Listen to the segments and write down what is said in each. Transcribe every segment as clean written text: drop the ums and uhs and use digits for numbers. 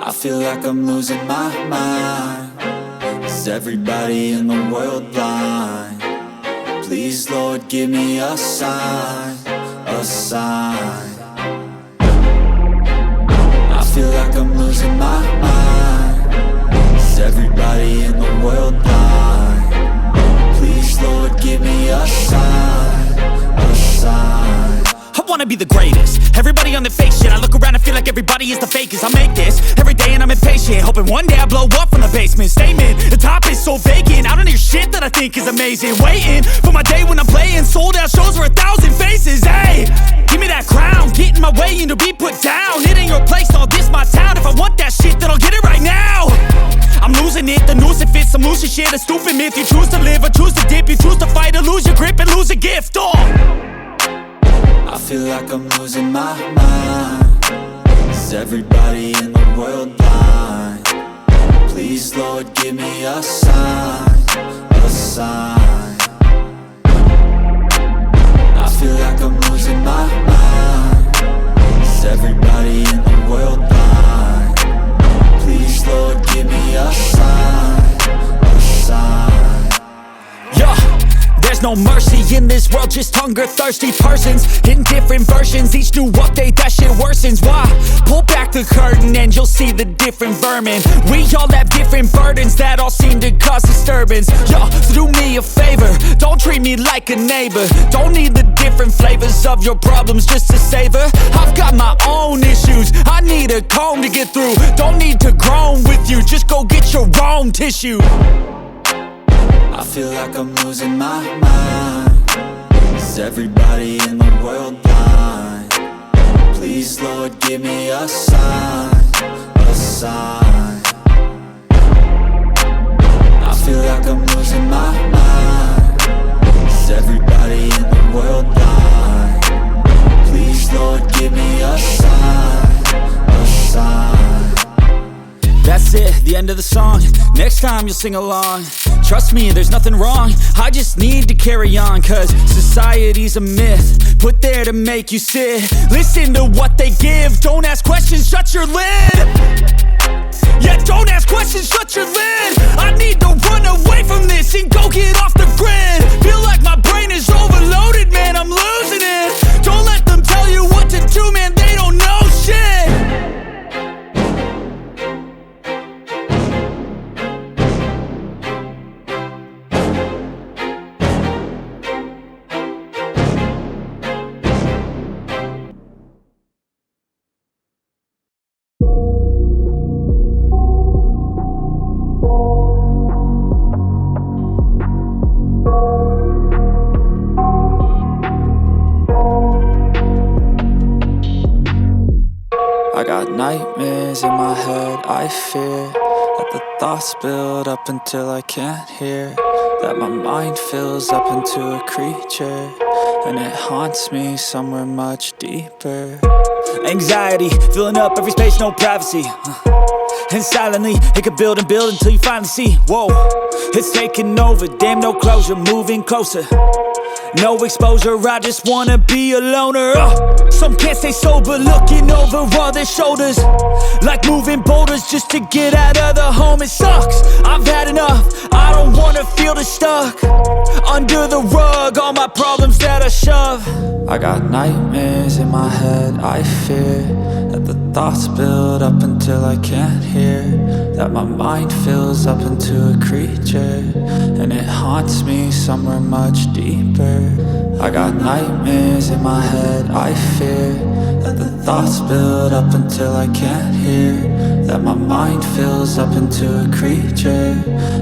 I feel like I'm losing my mind. Is everybody in the world blind? Please, Lord, give me a sign, a sign. I feel like I'm losing my mind. Is everybody in the world blind? Please, Lord, give me a sign, a sign. I wanna be the greatest. Everybody on the fake shit. I look around and feel like everybody is the fakest. I make this every day and I'm impatient, hoping one day I blow up from the basement. Statement, the top is so vacant. I don't hear shit that I think is amazing. Waiting for my day when I'm playing sold out shows for 1,000 faces. Hey, give me that crown, get in my way and to be put down. It ain't your place, all this my town. If I want that shit, then I'll get it right now. I'm losing it, the noose it fits. I'm losing shit, a stupid myth. You choose to live or choose to dip. You choose to fight or lose your grip and lose a gift. I feel like I'm losing my mind. Is everybody in the world blind? Please, Lord, give me a sign, a sign. I feel like I'm losing my mind. Is everybody in the world blind? Please, Lord, give me a sign, a sign. Yeah. There's no mercy in this world, just hunger-thirsty persons in different versions. Each new update, that shit worsens. Why? Pull back the curtain and you'll see the different vermin. We all have different burdens that all seem to cause disturbance. Yo, so do me a favor, don't treat me like a neighbor. Don't need the different flavors of your problems just to savor. I've got my own issues, I need a comb to get through. Don't need to groan with you, just go get your own tissue. I feel like I'm losing my mind. Is everybody in the world blind? Please, Lord, give me a sign, a sign. I feel like I'm losing my mind. Is everybody in the world blind? Please, Lord, give me a sign, a sign. That's it, the end of the song. Next time you'll sing along. Trust me, there's nothing wrong. I just need to carry on, cause society's a myth put there to make you sit. Listen to what they give. Don't ask questions, shut your lid. Yeah, don't ask questions, shut your lid. I need to run away from this and go get off the grid. Feel like my brain is overloaded, man, I'm losing it. Don't let them tell you what to do, man, they don't know shit. I got nightmares in my head, I fear that the thoughts build up until I can't hear. That my mind fills up into a creature, and it haunts me somewhere much deeper. Anxiety, filling up every space, no privacy. And silently, it could build and build until you finally see. Whoa, it's taking over, damn no closure, moving closer. No exposure, I just wanna be a loner. Some can't stay sober, looking over all their shoulders, like moving boulders just to get out of the home. It sucks, I've had enough, I don't wanna feel the stuck under the rug, all my problems that I shove. I got nightmares in my head, I fear that the thoughts build up until I can't hear. That my mind fills up into a creature, and it haunts me somewhere much deeper. I got nightmares in my head, I fear that the thoughts build up until I can't hear. That my mind fills up into a creature,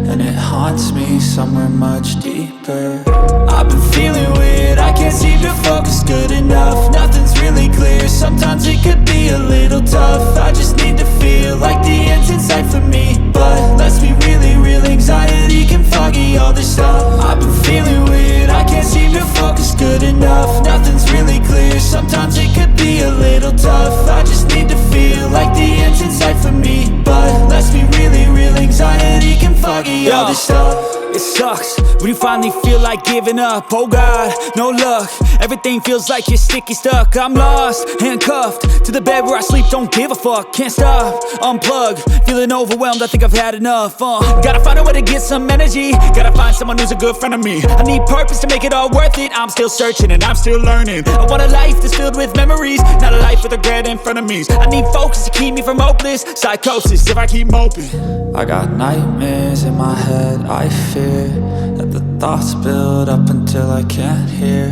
and it haunts me somewhere much deeper. I've been feeling weird, I can't seem to focus good enough. Nothing's really clear, sometimes it could be a little tough. I just need to feel like the end's in sight for me, but let's be really real, anxiety can foggy all this stuff. I've been feeling weird, I can't seem to focus good enough. Nothing's really clear, sometimes it could be a little tough. I just need to feel like the end's in sight for me, but let's be really real, anxiety can foggy all this stuff. It sucks, when you finally feel like giving up. Oh God, no luck, everything feels like you're sticky stuck. I'm lost, handcuffed to the bed where I sleep, don't give a fuck. Can't stop, unplug, feeling overwhelmed, I think I've had enough. Gotta find a way to get some energy, gotta find someone who's a good friend of me. I need purpose to make it all worth it, I'm still searching and I'm still learning. I want a life that's filled with memories, not a life with regret in front of me. I need focus to keep me from hopeless psychosis if I keep moping. I got nightmares in my head, I fear that the thoughts build up until I can't hear,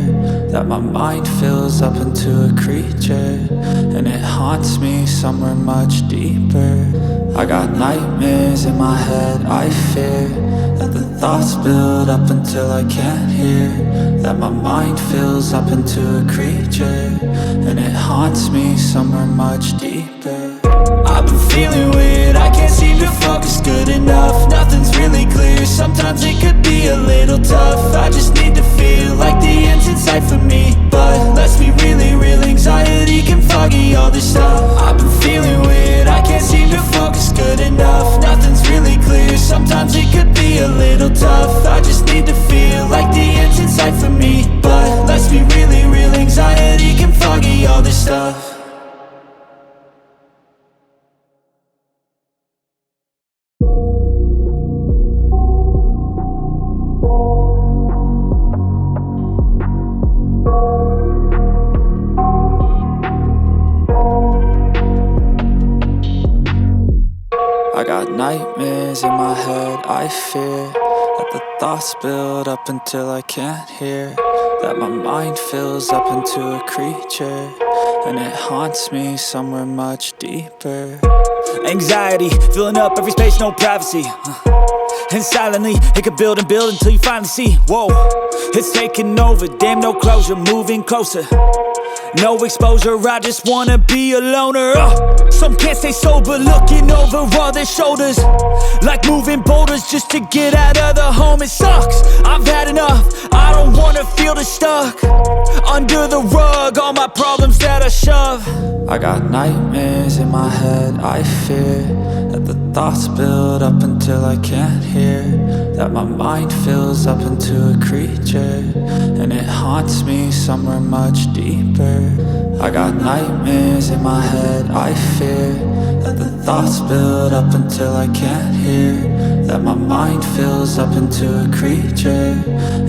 that my mind fills up into a creature, and it haunts me somewhere much deeper. I got nightmares in my head, I fear that the thoughts build up until I can't hear, that my mind fills up into a creature, and it haunts me somewhere much deeper. I've been feeling weird, I can't seem to focus good enough. Nothing's really clear, sometimes it could be a little tough. I just need to feel like the end's in sight for me, but let's be really real, anxiety can foggy all this stuff. I've been feeling weird, I can't seem to focus good enough. Nothing's really clear, sometimes it could be a little tough. I just need to feel like the end's in sight for me, but let's be really real, anxiety can foggy all this stuff. I got nightmares in my head, I fear that the thoughts build up until I can't hear, that my mind fills up into a creature, and it haunts me somewhere much deeper. Anxiety, filling up every space, no privacy. And silently, it could build and build until you finally see, whoa, it's taking over, damn no closure, moving closer. No exposure, I just wanna be a loner. Some can't stay sober, looking over all their shoulders, like moving boulders just to get out of the home. It sucks, I've had enough, I don't wanna feel the stuck under the rug, all my problems that I shove. I got nightmares in my head, I fear that the thoughts build up until I can't hear, that my mind fills up into a creature, and it haunts me somewhere much deeper. I got nightmares in my head, I fear that the thoughts build up until I can't hear, that my mind fills up into a creature,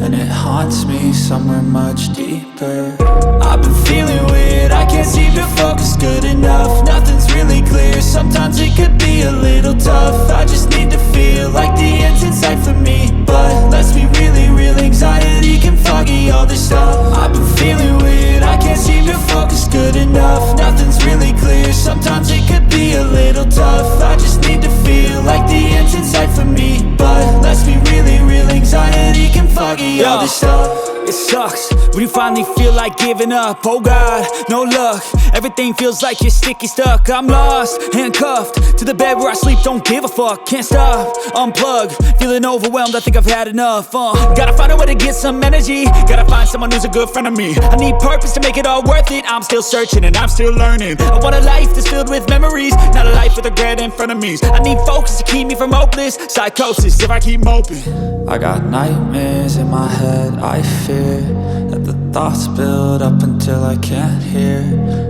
and it haunts me somewhere much deeper. I've been feeling weird, I can't seem to focus good enough. Nothing's really clear, sometimes it could be a little tough. I just need to feel like the end's in sight for me, but let's be really real, anxiety can foggy all this stuff. I've been feeling weird, I can't seem to focus good enough. Nothing's really clear, sometimes it could be a little tough. I just need to feel like the end's in sight for me, but let's be really real, anxiety can foggy all this stuff. It sucks when you finally feel like giving up. Oh God, no luck, everything feels like you're sticky stuck. I'm lost, handcuffed to the bed where I sleep, don't give a fuck. Can't stop, unplug, feeling overwhelmed, I think I've had enough. Gotta find a way to get some energy, gotta find someone who's a good friend of me. I need purpose to make it all worth it, I'm still searching and I'm still learning. I want a life that's filled with memories, not a life with regret in front of me. I need focus to keep me from hopeless psychosis if I keep moping. I got nightmares in my head, I fear that the thoughts build up until I can't hear,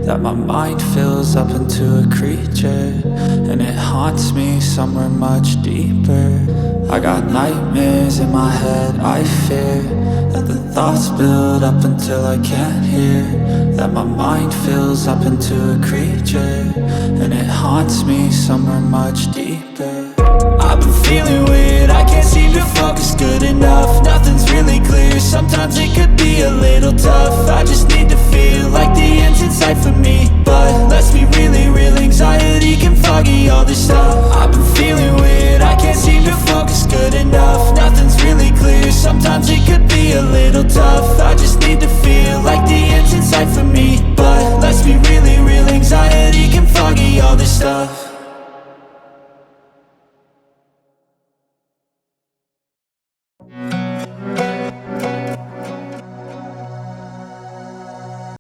that my mind fills up into a creature, and it haunts me somewhere much deeper. I got nightmares in my head, I fear that the thoughts build up until I can't hear, that my mind fills up into a creature, and it haunts me somewhere much deeper. I've been feeling weird, I can't seem to focus good enough. Nothing's really clear, sometimes it could be a little tough.